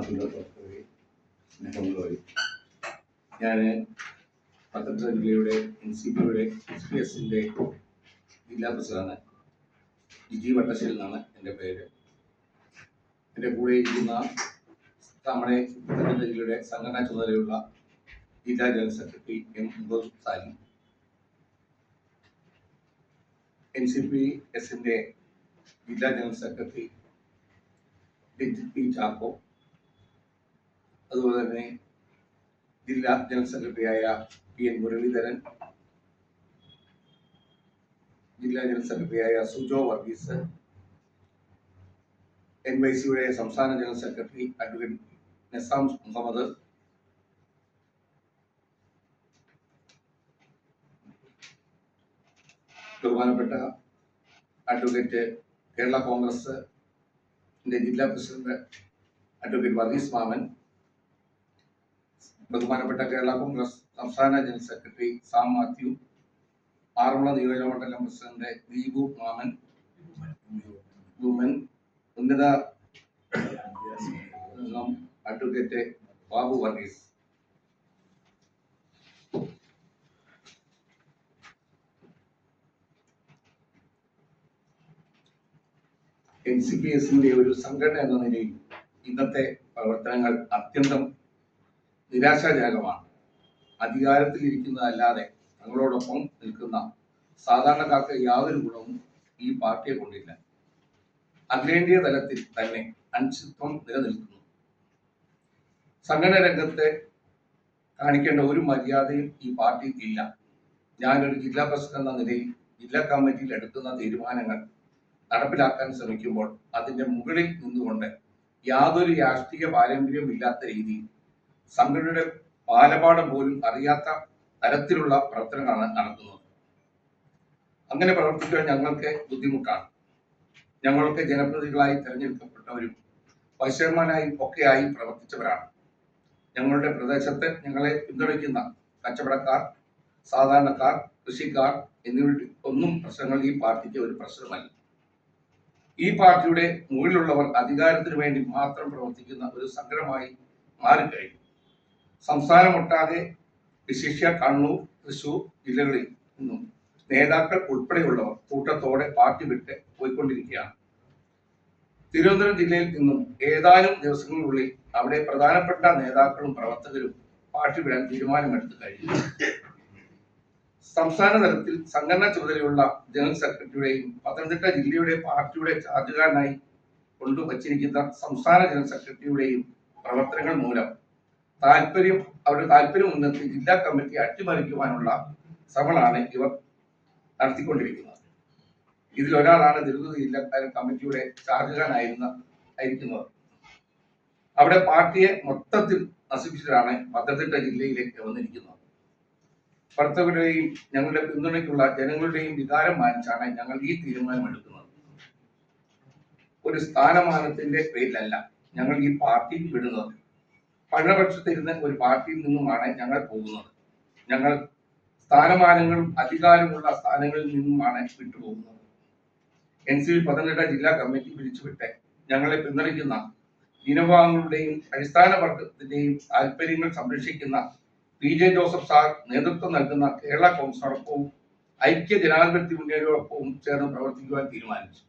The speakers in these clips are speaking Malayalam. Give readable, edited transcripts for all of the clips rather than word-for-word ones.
മാധ്യമപ്രവർത്തകരെ സ്നേഹമുള്ളവരെ, ഞാൻ പത്തനംതിട്ട ജില്ലയുടെ NCPയുടെ SPS-ൻ്റെ ജില്ലാ പ്രസിഡന്റ് ജിജി വട്ടശ്ശേരി എന്നാണ് എൻ്റെ പേര്. എൻ്റെ കൂടെ ഇരിക്കുന്ന നമ്മുടെ പത്തനംതിട്ട ജില്ലയുടെ സംഘടനാ ചുമതലയുള്ള ജില്ലാ ജനറൽ സെക്രട്ടറി M. സാലി, NCPS-ൻ്റെ ജില്ലാ ജനറൽ സെക്രട്ടറി P. ചാക്കോ, അതുപോലെ തന്നെ ജില്ലാ ജനറൽ സെക്രട്ടറിയായ PN മുരളീധരൻ, ജില്ലാ ജനറൽ സെക്രട്ടറിയായ സുജോ വർഗീസ്, NYC-യുടെ സംസ്ഥാന ജനറൽ സെക്രട്ടറി അഡ്വക്കേറ്റ് നസാം മുഹമ്മദ്, ബഹുമാനപ്പെട്ട അഡ്വക്കേറ്റ് കേരള കോൺഗ്രസ് ജില്ലാ പ്രസിഡന്റ് അഡ്വക്കേറ്റ് വർഗീസ് മാമൻ, ബഹുമാനപ്പെട്ട കേരള കോൺഗ്രസ് സംസ്ഥാന general secretary Sam Mathew, Aranmula നിയോജക മണ്ഡലം പ്രസിഡന്റ് ദീപു മാമൻ, ഉന്നത അഡ്വക്കേറ്റ് ബാബു വർഗീസ്. NCPS-ന്റെ ഒരു സംഘടന എന്ന നിലയിൽ ഇന്നത്തെ പ്രവർത്തനങ്ങൾ അത്യന്തം നിരാശാജനകമാണ്. അധികാരത്തിലിരിക്കുന്നതല്ലാതെ തങ്ങളോടൊപ്പം നിൽക്കുന്ന സാധാരണക്കാർക്ക് യാതൊരു ഗുണവും ഈ പാർട്ടിയെ കൊണ്ടില്ല. അഖിലേന്ത്യാ തലത്തിൽ തന്നെ അനിശ്ചിതത്വം നിലനിൽക്കുന്നു. സംഘടന രംഗത്തെ കാണിക്കേണ്ട ഒരു മര്യാദയും ഈ പാർട്ടിക്ക് ഇല്ല. ഞാനൊരു ജില്ലാ പ്രസിഡന്റ് എന്ന നിലയിൽ ജില്ലാ കമ്മിറ്റിയിൽ എടുക്കുന്ന തീരുമാനങ്ങൾ നടപ്പിലാക്കാൻ ശ്രമിക്കുമ്പോൾ അതിന്റെ മുകളിൽ നിന്നുകൊണ്ട് യാതൊരു രാഷ്ട്രീയ പാരമ്പര്യവും ഇല്ലാത്ത രീതിയിൽ സംഘടനയുടെ ബാലപാഠം പോലും അറിയാത്ത തരത്തിലുള്ള പ്രവർത്തനങ്ങളാണ് നടത്തുന്നത്. അങ്ങനെ പ്രവർത്തിക്കാൻ ഞങ്ങൾക്ക് ബുദ്ധിമുട്ടാണ്. ഞങ്ങൾക്ക് ജനപ്രതിനിധികളായി തിരഞ്ഞെടുക്കപ്പെട്ടവരും വൈസ് ചെയർമാനായും ഒക്കെയായി പ്രവർത്തിച്ചവരാണ്. ഞങ്ങളുടെ പ്രദേശത്ത് ഞങ്ങളെ പിന്തുണയ്ക്കുന്ന കച്ചവടക്കാർ, സാധാരണക്കാർ, കൃഷിക്കാർ എന്നിവരുടെ ഒന്നും പ്രശ്നങ്ങൾ ഈ പാർട്ടിക്ക് ഒരു പ്രശ്നമല്ല. ഈ പാർട്ടിയുടെ മുകളിലുള്ളവർ അധികാരത്തിന് വേണ്ടി മാത്രം പ്രവർത്തിക്കുന്ന ഒരു സംഘടനമായി മാറിക്കഴിഞ്ഞു. സംസ്ഥാനമൊട്ടാകെ വിശിഷ്യ കണ്ണൂർ, തൃശൂർ ജില്ലകളിൽ നിന്നും നേതാക്കൾ ഉൾപ്പെടെയുള്ളവർ കൂട്ടത്തോടെ പാർട്ടി വിട്ട് പോയിക്കൊണ്ടിരിക്കുകയാണ്. തിരുവനന്തപുരം ജില്ലയിൽ നിന്നും ഏതാനും ദിവസങ്ങളിലുള്ളിൽ അവിടെ പ്രധാനപ്പെട്ട നേതാക്കളും പ്രവർത്തകരും പാർട്ടി വിടാൻ തീരുമാനമെടുത്തു കഴിഞ്ഞു. സംസ്ഥാന തലത്തിൽ സംഘടനാ ചുമതലയുള്ള ജനറൽ സെക്രട്ടറിയുടെയും പത്തനംതിട്ട ജില്ലയുടെ പാർട്ടിയുടെ ചാർജുകാരനായി കൊണ്ടുവച്ചിരിക്കുന്ന സംസ്ഥാന ജനറൽ സെക്രട്ടറിയുടെയും പ്രവർത്തനങ്ങൾ മൂലം അവരുടെ താല്പര്യം മുൻനിർത്തി ജില്ലാ കമ്മിറ്റി അട്ടിമറിക്കുവാനുള്ള ശ്രമങ്ങളാണ് ഇവർ നടത്തിക്കൊണ്ടിരിക്കുന്നത്. ഇതിലൊരാളാണ് തിരുവനന്തപുരം ജില്ലാ കമ്മിറ്റിയുടെ ചാർജുകാരനായിരിക്കുന്നത്. അവിടെ പാർട്ടിയെ മൊത്തത്തിൽ നശിപ്പിച്ചിട്ടാണ് പത്തനംതിട്ട ജില്ലയിലേക്ക് വന്നിരിക്കുന്നത്. പ്രവർത്തകരുടെയും ഞങ്ങളുടെ പിന്തുണയ്ക്കുള്ള ജനങ്ങളുടെയും വികാരം മാനിച്ചാണ് ഞങ്ങൾ ഈ തീരുമാനമെടുക്കുന്നത്. ഒരു സ്ഥാനമാനത്തിന്റെ പേരിലല്ല ഞങ്ങൾ ഈ പാർട്ടി വിടുന്നത്. ഭരണപക്ഷത്തിരുന്ന് ഒരു പാർട്ടിയിൽ നിന്നുമാണ് ഞങ്ങൾ പോകുന്നത്. ഞങ്ങൾ സ്ഥാനമാനങ്ങളും അധികാരമുള്ള സ്ഥാനങ്ങളിൽ നിന്നുമാണ് വിട്ടുപോകുന്നത്. NCP പത്തനംതിട്ട ജില്ലാ കമ്മിറ്റി പിരിച്ചുവിട്ട് ഞങ്ങളെ പിന്തുണയ്ക്കുന്ന ജനവിഭാഗങ്ങളുടെയും അടിസ്ഥാന വർഗത്തിന്റെയും താല്പര്യങ്ങൾ സംരക്ഷിക്കുന്ന PJ ജോസഫ് സാർ നേതൃത്വം നൽകുന്ന കേരള കോൺഗ്രസിനോടൊപ്പവും ഐക്യ ജനാധിപത്യ മുന്നണിയോടൊപ്പവും ചേർന്ന് പ്രവർത്തിക്കുവാൻ തീരുമാനിച്ചു.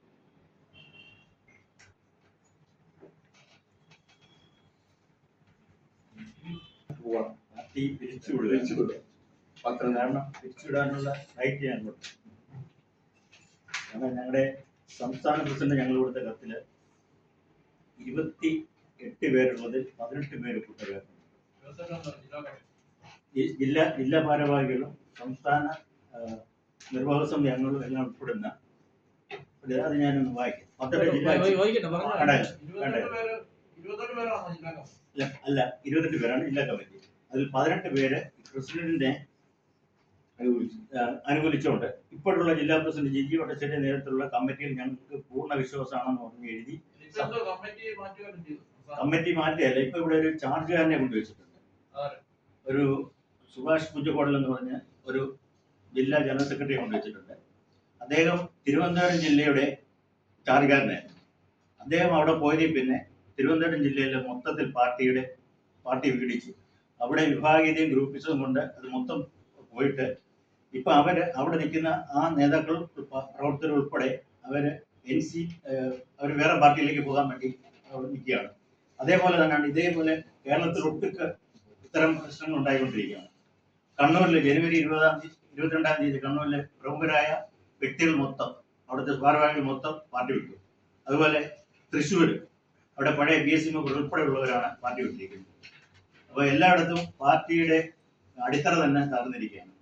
പിരിച്ചുവിടാനുള്ള റൈറ്റ് ഞങ്ങളുടെ സംസ്ഥാന പ്രസിഡന്റ് ഞങ്ങൾ കൊടുത്ത കത്തില് 28 പേരുള്ളതിൽ 18 പേര് കുറ്റക്കാരാണ്. ജില്ലാ ഭാരവാഹികളും സംസ്ഥാന നിർവാഹക സമിതി അംഗങ്ങളും എല്ലാം ഉൾപ്പെടുന്ന അത് ഞാനൊന്ന് വായിക്കാം. പത്തനംതിട്ട ജില്ലാ അല്ല 28 പേരാണ് ജില്ലാ കമ്മിറ്റി. അതിൽ 18 പേര് പ്രസിഡന്റിനെ അനുകൂലിച്ചുകൊണ്ട് ഇപ്പോഴുള്ള ജില്ലാ പ്രസിഡന്റ് ജിജി വട്ടശ്ശേരിയുടെ നേതൃത്വത്തിലുള്ള കമ്മിറ്റിയിൽ ഞങ്ങൾക്ക് പൂർണ്ണ വിശ്വാസമാണെന്ന് പറഞ്ഞ് എഴുതി കമ്മിറ്റി മാറ്റിയല്ല. ഇപ്പൊ ഇവിടെ ഒരു ചാർജുകാരനെ കൊണ്ടുവച്ചിട്ടുണ്ട്. ഒരു സുഭാഷ് കുഞ്ചക്കോടൽ എന്ന് പറഞ്ഞ ഒരു ജില്ലാ ജനറൽ സെക്രട്ടറി കൊണ്ടുവച്ചിട്ടുണ്ട്. അദ്ദേഹം തിരുവനന്തപുരം ജില്ലയുടെ ചാർജുകാരനായിരുന്നു. അദ്ദേഹം അവിടെ പോയതിൽ പിന്നെ തിരുവനന്തപുരം ജില്ലയിലെ മൊത്തത്തിൽ പാർട്ടി വിഘടിച്ചു. അവിടെ വിഭാഗീയതയും ഗ്രൂപ്പിസവും കൊണ്ട് അത് മൊത്തം പോയിട്ട് ഇപ്പൊ അവിടെ നിൽക്കുന്ന ആ നേതാക്കൾ പ്രവർത്തകർ ഉൾപ്പെടെ അവര് അവർ വേറെ പാർട്ടിയിലേക്ക് പോകാൻ വേണ്ടി അവിടെ നിൽക്കുകയാണ്. അതേപോലെ തന്നെയാണ് ഇതേപോലെ കേരളത്തിൽ ഒട്ടുക്ക് ഇത്തരം പ്രശ്നങ്ങൾ ഉണ്ടായിക്കൊണ്ടിരിക്കുകയാണ്. കണ്ണൂരിൽ ജനുവരി 22 തീയതി കണ്ണൂരിലെ പ്രമുഖരായ വ്യക്തികൾ മൊത്തം, അവിടുത്തെ ഭാരവാഹികൾ മൊത്തം പാർട്ടി വിട്ടു. അതുപോലെ തൃശ്ശൂർ അവിടെ പഴയ BSM ഉൾപ്പെടെയുള്ളവരാണ് പാർട്ടി വിട്ടിരിക്കുന്നത്. അപ്പോൾ എല്ലായിടത്തും പാർട്ടിയുടെ അടിത്തറ തന്നെ തകർന്നിരിക്കുകയാണ്.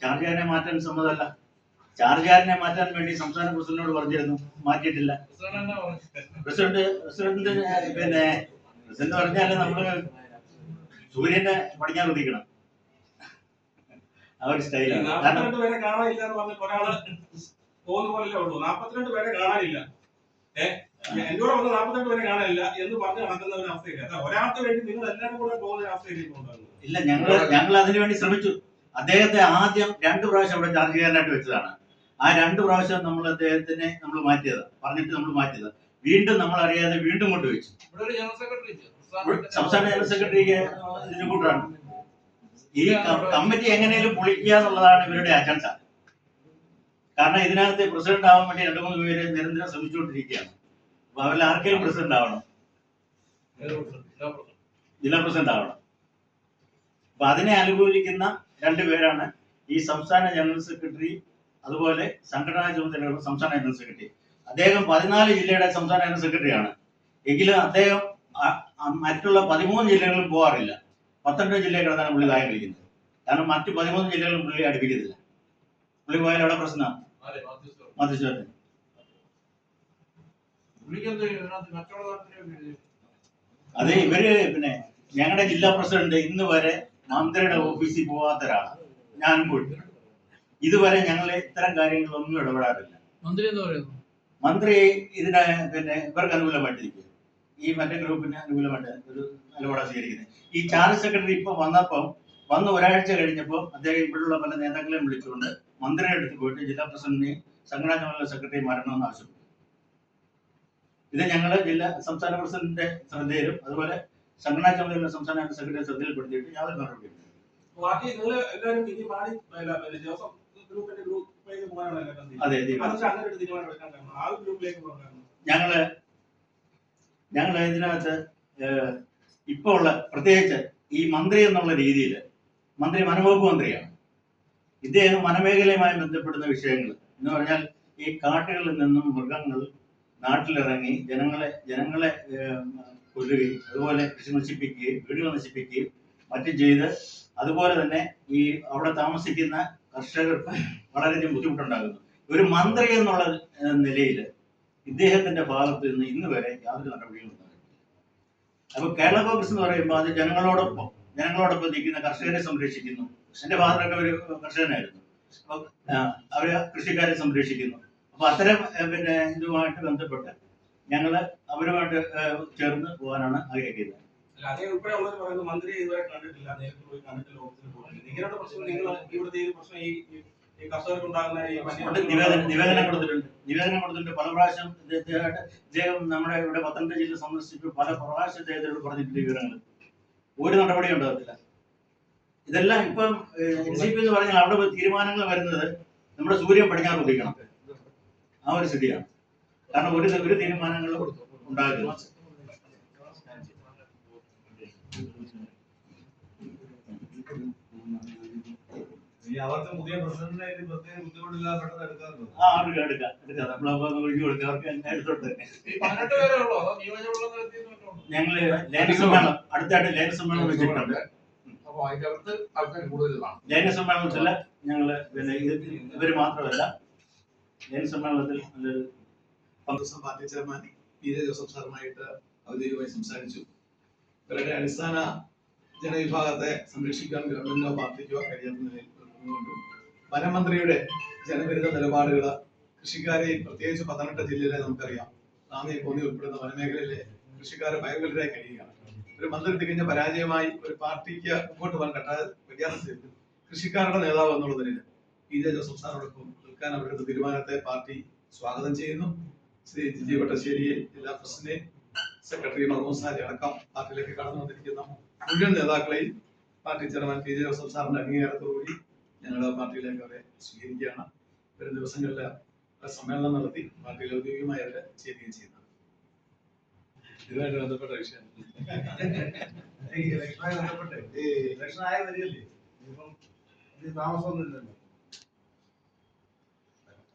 ചാർജുകാരനെ മാറ്റാൻ സമ്മതമല്ല. ചാർജുകാരനെ മാറ്റാൻ വേണ്ടി സംസ്ഥാന പ്രസിഡന്റിനോട് പറഞ്ഞിരുന്നു, മാറ്റിയിട്ടില്ല. പ്രസിഡന്റ് പറഞ്ഞാല് നമ്മള് സൂര്യനെ പടിഞ്ഞാറ് ഉദിക്കണം. ആ ഒരു സ്റ്റൈലാണ്. 42 പേരെ കാണാനില്ല എന്ന് പറഞ്ഞ ഒരാള് പോകുന്ന പോലല്ലേ ഉള്ളൂ. 42 പേരെ കാണാനില്ല. എന്നോട് വന്ന് 42 പേരെ കാണാനില്ല എന്ന് പറഞ്ഞ് നടക്കുന്ന ഒരു അവസ്ഥയില്ല. ഒരാൾക്ക് വേണ്ടി നിങ്ങൾ എല്ലാവരും കൂടെ പോകുന്ന അവസ്ഥയിലേക്ക് ഉണ്ടാകുന്നത്. ഇല്ല, ഞങ്ങൾ അതിനുവേണ്ടി ശ്രമിച്ചു. അദ്ദേഹത്തെ ആദ്യം 2 പ്രാവശ്യം അവിടെ ചാർജുകാരനായിട്ട് വെച്ചതാണ്. ആ 2 പ്രാവശ്യം നമ്മൾ അദ്ദേഹത്തിനെ നമ്മൾ മാറ്റിയത്, പറഞ്ഞിട്ട് നമ്മൾ മാറ്റിയത്. വീണ്ടും നമ്മൾ അറിയാതെ വീണ്ടും കൊണ്ടുവച്ചു. സംസ്ഥാന ജനറൽ സെക്രട്ടറിക്ക് ഇതിന് കൂട്ടാണ്. ഈ കമ്മിറ്റി എങ്ങനെയും പൊളിക്കുക എന്നുള്ളതാണ് ഇവരുടെ അജണ്ട. കാരണം ഇതിനകത്ത് പ്രസിഡന്റ് ആവാൻ വേണ്ടി 2-3 പേര് നിരന്തരം ശ്രമിച്ചുകൊണ്ടിരിക്കുകയാണ്. അപ്പൊ അവരിൽ ആർക്കെങ്കിലും പ്രസിഡന്റ് ആവണം, ജില്ലാ പ്രസിഡന്റ് ആവണം. അപ്പൊ അതിനെ അനുകൂലിക്കുന്ന 2 പേരാണ് ഈ സംസ്ഥാന ജനറൽ സെക്രട്ടറി, അതുപോലെ സംഘടനാ ചുമതലയുള്ള സംസ്ഥാന ജനറൽ സെക്രട്ടറി. അദ്ദേഹം 14 ജില്ലയുടെ സംസ്ഥാന ജനറൽ സെക്രട്ടറിയാണ്. എങ്കിലും അദ്ദേഹം മറ്റുള്ള 13 ജില്ലകളിൽ പോകാറില്ല. 12 ജില്ലയിൽ കിടന്നാണ് പുള്ളി കാര്യം കളിക്കുന്നത്. കാരണം മറ്റു 13 ജില്ലകളും പുള്ളി അടുപ്പിക്കുന്നില്ല. പുള്ളി പോയാൽ അവിടെ പ്രശ്നമാണ്. മധ്യസ്ഥ അത് ഇവര് ഞങ്ങളുടെ ജില്ലാ പ്രസിഡന്റ് ഇന്ന് വരെ മന്ത്രിയുടെ ഓഫീസിൽ പോകാത്തൊരാളാണ്. ഞാനും പോയിട്ടുണ്ട്. ഇതുവരെ ഞങ്ങൾ ഇത്തരം കാര്യങ്ങളൊന്നും ഇടപെടാറില്ല. മന്ത്രി ഇതിനെ ഇവർക്ക് അനുകൂലമായിട്ടിരിക്കുക, ഈ മറ്റേ ഗ്രൂപ്പിന് അനുകൂലമായിട്ട് ഒരു നിലപാടാണ് സ്വീകരിക്കുന്നത്. ഈ ചാർജ് സെക്രട്ടറി ഇപ്പൊ വന്ന് ഒരാഴ്ച കഴിഞ്ഞപ്പോൾ അദ്ദേഹം ഇവിടെയുള്ള പല നേതാക്കളെയും വിളിച്ചുകൊണ്ട് മന്ത്രിയുടെ അടുത്ത് പോയിട്ട് ജില്ലാ പ്രസിഡന്റിനെയും സംഘടനാ ചുമതല സെക്രട്ടറി മാറണമെന്ന് ആവശ്യപ്പെട്ടു. ഇത് ഞങ്ങൾ സംസ്ഥാന പ്രസിഡന്റിന്റെ ശ്രദ്ധയിലും അതുപോലെ സംഘടനാ ചുമതലയുള്ള സംസ്ഥാന സെക്രട്ടറി ശ്രദ്ധയിൽപ്പെടുത്തിയിട്ട് യാതൊരു നടപടിയും. അതെ, ഞങ്ങള് ഇതിനകത്ത് ഇപ്പൊ ഉള്ള പ്രത്യേകിച്ച് ഈ മന്ത്രി എന്നുള്ള രീതിയിൽ, മന്ത്രി വനംവകുപ്പ് മന്ത്രിയാണ്. ഇദ്ദേഹം വനമേഖലയുമായി ബന്ധപ്പെടുന്ന വിഷയങ്ങൾ എന്ന് പറഞ്ഞാൽ ഈ കാട്ടുകളിൽ നിന്നും മൃഗങ്ങൾ നാട്ടിലിറങ്ങി ജനങ്ങളെ കൊല്ലുകയും അതുപോലെ കൃഷി നശിപ്പിക്കുകയും വീടുകൾ നശിപ്പിക്കുകയും മറ്റും ചെയ്ത്, അതുപോലെ തന്നെ ഈ അവിടെ താമസിക്കുന്ന കർഷകർക്ക് വളരെയധികം ബുദ്ധിമുട്ടുണ്ടാകുന്നു. ഒരു മന്ത്രി എന്നുള്ള നിലയിൽ ഇദ്ദേഹത്തിന്റെ ഭാഗത്ത് നിന്ന് ഇന്ന് വരെ യാതൊരു നടപടികളും ഉണ്ടായിട്ടില്ല. അപ്പൊ കേരള കോൺഗ്രസ് എന്ന് പറയുമ്പോൾ അത് ജനങ്ങളോടൊപ്പം നിൽക്കുന്ന കർഷകരെ സംരക്ഷിക്കുന്നു. എന്റെ ഫാദറൊക്കെ ഒരു കർഷകനായിരുന്നു. അപ്പൊ അവര് കൃഷിക്കാരെ സംരക്ഷിക്കുന്നു. അപ്പൊ അത്തരം ഇതുമായിട്ട് ബന്ധപ്പെട്ട് ഞങ്ങള് അവരുമായിട്ട് ചേർന്ന് പോകാനാണ് ആഗ്രഹിക്കുന്നത്. മന്ത്രി ഇതുവരെ കണ്ടിട്ടില്ല, നേരിട്ട് പോയി കണ്ടിട്ടില്ല, ഓഫീസിൽ പോയിട്ടില്ല. നിങ്ങളുടെ പ്രശ്നം, നിങ്ങൾ ഇവിടുത്തെ ഈ പ്രശ്നം ഈ കർഷകർക്ക് ഉണ്ടാകുന്ന നിവേദനം കൊടുത്തിട്ടുണ്ട്. പല പ്രാവശ്യം ഇദ്ദേഹം നമ്മുടെ ഇവിടെ പത്തനംതിട്ട ജില്ല സന്ദർശിച്ചു. പല പ്രാവശ്യം ഇദ്ദേഹത്തോട് പറഞ്ഞിട്ടുണ്ട് വിവരങ്ങൾ. ഒരു നടപടിയും ഉണ്ടാകത്തില്ല. ഇതെല്ലാം ഇപ്പം NCP എന്ന് പറഞ്ഞാൽ അവിടെ തീരുമാനങ്ങൾ വരുന്നത് നമ്മുടെ സൂര്യൻ പടിഞ്ഞാറ് ഉദിക്കണം, ആ ഒരു സ്ഥിതിയാണ്. കാരണം ഒരു തീരുമാനങ്ങളും ഉണ്ടാകില്ല. അവർക്ക് പുതിയ പ്രസിഡന്റിനായിട്ട് പ്രത്യേക ബുദ്ധിമുട്ടില്ലാതെ എടുക്കാം. ഞങ്ങള് ലേന സമ്മേളനം അടുത്തായിട്ട് ലേന സമ്മേളനം വെച്ചിട്ടുണ്ട്. ലേന സമ്മേളനത്തില് ഞങ്ങള് ഇവര് മാത്രമല്ല, ലേന സമ്മേളനത്തിൽ പാർട്ടി ചെയർമാൻ PJ ജോസഫ് സാറുമായിട്ട് ഔദ്യോഗികമായി സംസാരിച്ചു. ഇവരുടെ അടിസ്ഥാന ജനവിഭാഗത്തെ സംരക്ഷിക്കാൻ ഗവൺമെന്റിനോ പാർട്ടിക്കോ കഴിയാത്ത നിലയിൽ വനമന്ത്രിയുടെ ജനവിരുദ്ധ നിലപാടുകൾ കൃഷിക്കാരെ, പ്രത്യേകിച്ച് പത്തനംതിട്ട ജില്ലയിലെ നമുക്കറിയാം, റാന്നി കോന്നി ഉൾപ്പെടുന്ന വനമേഖലയിലെ കൃഷിക്കാരെ ഭയങ്കരരായി കഴിയുകയാണ്. ഒരു മന്ത്രി തികഞ്ഞ പരാജയമായി ഒരു പാർട്ടിക്ക് മുമ്പോട്ട് പോകാൻ കഴിയാത്ത കൃഷിക്കാരുടെ നേതാവ് എന്നുള്ളതിന് PJ ജോസഫ് സാറോടൊപ്പം നിൽക്കാൻ അവരുടെ തീരുമാനത്തെ പാർട്ടി സ്വാഗതം ചെയ്യുന്നു. ശ്രീ ജിജി വട്ടശ്ശേരിയെ, ജില്ലാ പ്രസിഡന്റ്, സെക്രട്ടറി മർമൂസാരി അടക്കം പാർട്ടിയിലേക്ക് കടന്നു വന്നിരിക്കുന്ന മുഴുവൻ നേതാക്കളെയും party chairman P J Joseph സാറിന്റെ അംഗീകാരത്തോടുകൂടി ഞങ്ങളുടെ പാർട്ടിയിലേക്ക് അവരെ സ്വീകരിക്കുകയാണ്. വരും ദിവസങ്ങളിൽ സമ്മേളനം നടത്തി പാർട്ടിയിൽ ഔദ്യോഗികമായി അവരെ ചേരുകയും ചെയ്യുന്നത്. ഇതുമായിട്ട് ബന്ധപ്പെട്ട വിഷയം ഇലക്ഷൻ ആയ വരികയല്ലേ, ഇപ്പം ഇത് താമസമൊന്നും ഇല്ലല്ലോ.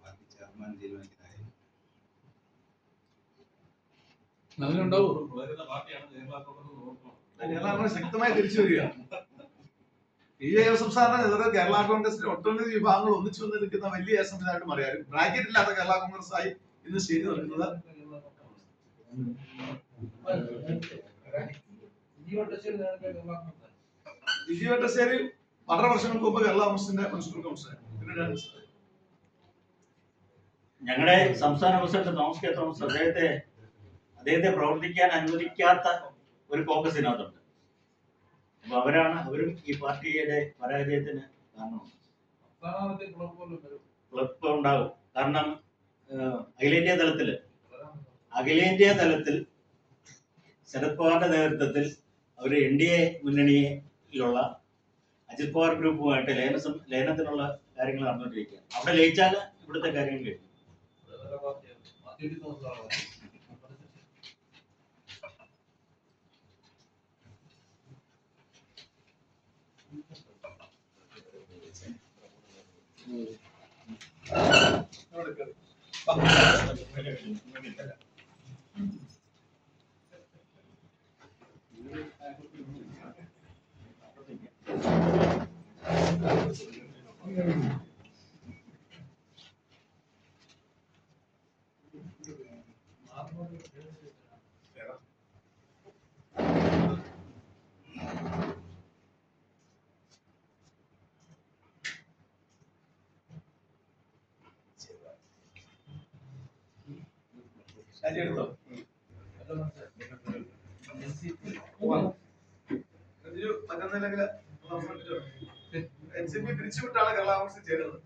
പാർട്ടി ചെയർമാൻ തീരുമാനിക്കുന്നതായി അതിനുണ്ടാവും. വളരുന്ന പാർട്ടിയാണ് കേരള കോൺഗ്രസ് നോക്കണം. കേരള കോൺഗ്രസ് ശക്തമായി തിരിച്ചു വരികയാണ്. പി ജെ ജോസഫ് സാറിന്റെ നേതൃത്വം കേരള കോൺഗ്രസിന്റെ ഒട്ടനവധി വിഭാഗങ്ങൾ ഒന്നിച്ചു വന്നിരിക്കുന്ന വലിയ സംവിധാനമായിട്ട് മാറിയാൽ ബ്രാക്കറ്റ് ഇല്ലാത്ത കേരള കോൺഗ്രസ് ആയി ഇന്ന് ശരി നിൽക്കുന്നത്. ജിജി വട്ടശ്ശേരി വളരെ വർഷങ്ങൾക്ക് മുമ്പ് കേരള കോൺഗ്രസിന്റെ മുനിസിപ്പൽ കൗൺസിലർ. ഞങ്ങളുടെ സംസ്ഥാന പ്രസിഡന്റ് തോമസ് കെ തോമസ് അദ്ദേഹത്തെ പ്രവർത്തിക്കാൻ അനുവദിക്കാത്ത ഒരു കോൺഗ്രസ് ഇതിനകത്തുണ്ട്. അപ്പൊ അവരും ഈ പാർട്ടിയുടെ പരാജയത്തിന് കാരണമാണ്. കുഴപ്പം ഉണ്ടാകും. കാരണം അഖിലേന്ത്യാ തലത്തിൽ ശരത് പവാറിന്റെ നേതൃത്വത്തിൽ അവർ NDA മുന്നണിയിലുള്ള അജിത് പവാർ ഗ്രൂപ്പുമായിട്ട് ലയനത്തിനുള്ള കാര്യങ്ങൾ നടന്നുകൊണ്ടിരിക്കുകയാണ്. അവിടെ ലയിച്ചാൽ ഇവിടുത്തെ കാര്യങ്ങൾ കഴിയും. മറ്റൊന്നില്ലെങ്കിൽ NCP പിരിച്ചുവിട്ടാണ് കേരള കോൺഗ്രസ് ചേരുന്നത്.